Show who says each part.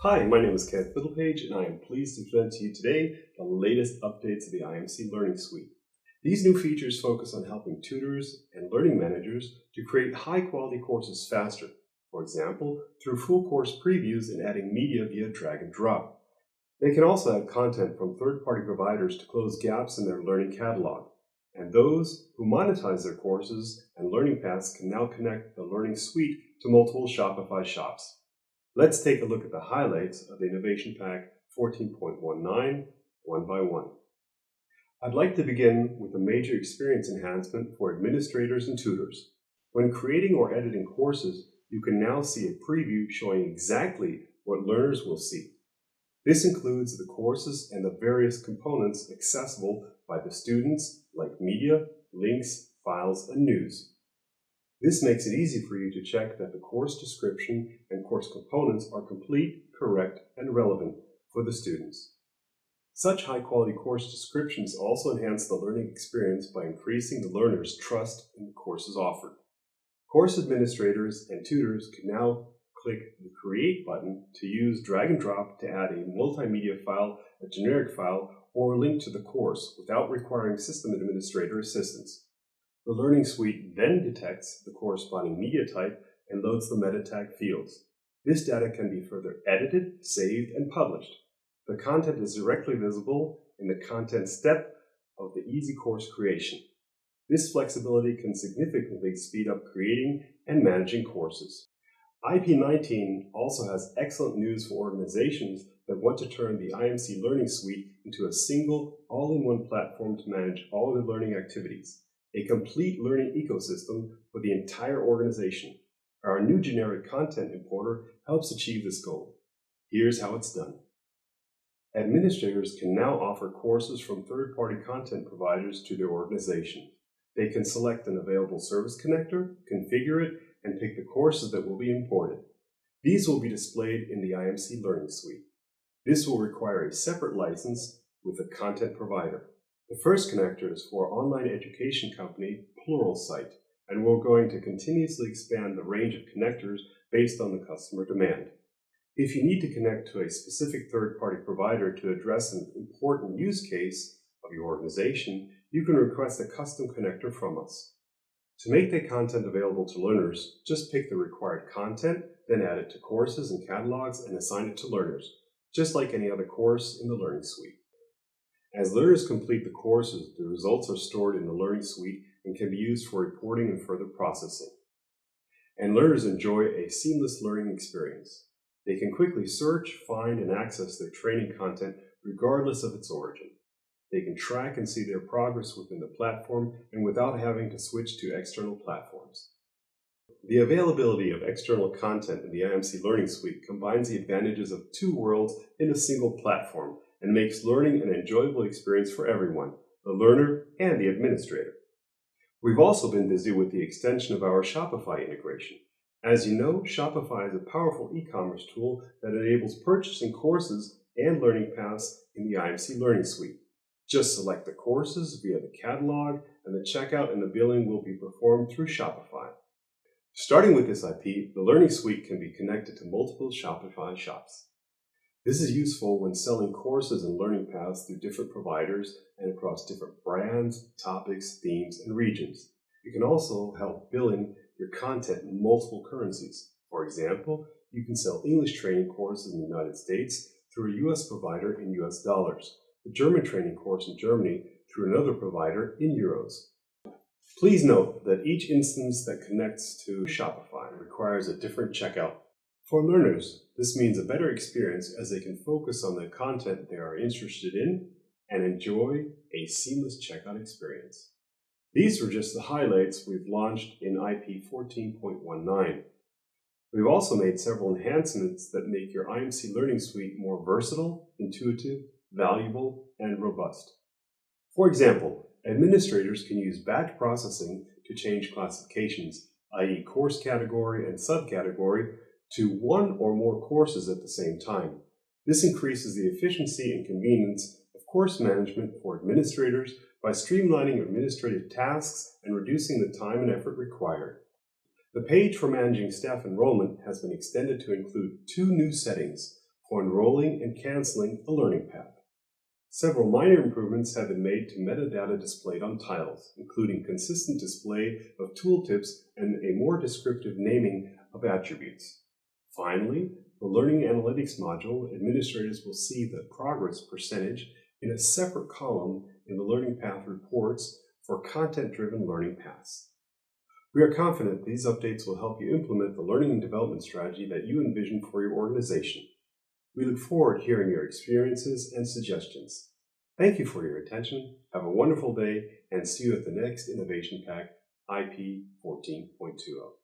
Speaker 1: Hi, my name is Kenneth Fiddlepage, and I am pleased to present to you today the latest updates to the IMC Learning Suite. These new features focus on helping tutors and learning managers to create high-quality courses faster, for example, through full course previews and adding media via drag and drop. They can also add content from third-party providers to close gaps in their learning catalog. And those who monetize their courses and learning paths can now connect the Learning Suite to multiple Shopify shops. Let's take a look at the highlights of the Innovation Pack 14.19 one by one. I'd like to begin with a major experience enhancement for administrators and tutors. When creating or editing courses, you can now see a preview showing exactly what learners will see. This includes the courses and the various components accessible by the students, like media, links, files, and news. This makes it easy for you to check that the course description and course components are complete, correct, and relevant for the students. Such high-quality course descriptions also enhance the learning experience by increasing the learner's trust in the courses offered. Course administrators and tutors can now click the Create button to use drag and drop to add a multimedia file, a generic file, or a link to the course without requiring system administrator assistance. The Learning Suite then detects the corresponding media type and loads the meta tag fields. This data can be further edited, saved, and published. The content is directly visible in the content step of the easy course creation. This flexibility can significantly speed up creating and managing courses. IP19 also has excellent news for organizations that want to turn the IMC Learning Suite into a single, all-in-one platform to manage all their learning activities. A complete learning ecosystem for the entire organization. Our new generic content importer helps achieve this goal. Here's how it's done. Administrators can now offer courses from third-party content providers to their organization. They can select an available service connector, configure it, and pick the courses that will be imported. These will be displayed in the IMC Learning Suite. This will require a separate license with the content provider. The first connector is for online education company Pluralsight, and we're going to continuously expand the range of connectors based on the customer demand. If you need to connect to a specific third-party provider to address an important use case of your organization, you can request a custom connector from us. To make the content available to learners, just pick the required content, then add it to courses and catalogs and assign it to learners, just like any other course in the Learning Suite. As learners complete the courses, the results are stored in the Learning Suite and can be used for reporting and further processing. And learners enjoy a seamless learning experience. They can quickly search, find, and access their training content regardless of its origin. They can track and see their progress within the platform and without having to switch to external platforms. The availability of external content in the IMC Learning Suite combines the advantages of two worlds in a single platform and makes learning an enjoyable experience for everyone, the learner and the administrator. We've also been busy with the extension of our Shopify integration. As you know, Shopify is a powerful e-commerce tool that enables purchasing courses and learning paths in the IMC Learning Suite. Just select the courses via the catalog, and the checkout and the billing will be performed through Shopify. Starting with this IP, the Learning Suite can be connected to multiple Shopify shops. This is useful when selling courses and learning paths through different providers and across different brands, topics, themes, and regions. It can also help billing your content in multiple currencies. For example, you can sell English training courses in the United States through a US provider in US dollars, a German training course in Germany through another provider in euros. Please note that each instance that connects to Shopify requires a different checkout. For learners, this means a better experience as they can focus on the content they are interested in and enjoy a seamless checkout experience. These were just the highlights we've launched in IP 14.19. We've also made several enhancements that make your IMC Learning Suite more versatile, intuitive, valuable, and robust. For example, administrators can use batch processing to change classifications, i.e. course category and subcategory, to one or more courses at the same time. This increases the efficiency and convenience of course management for administrators by streamlining administrative tasks and reducing the time and effort required. The page for managing staff enrollment has been extended to include two new settings for enrolling and canceling a learning path. Several minor improvements have been made to metadata displayed on titles, including consistent display of tooltips and a more descriptive naming of attributes. Finally, the Learning Analytics module, administrators will see the progress percentage in a separate column in the Learning Path reports for content-driven learning paths. We are confident these updates will help you implement the learning and development strategy that you envision for your organization. We look forward to hearing your experiences and suggestions. Thank you for your attention. Have a wonderful day and see you at the next Innovation Pack IP 14.20.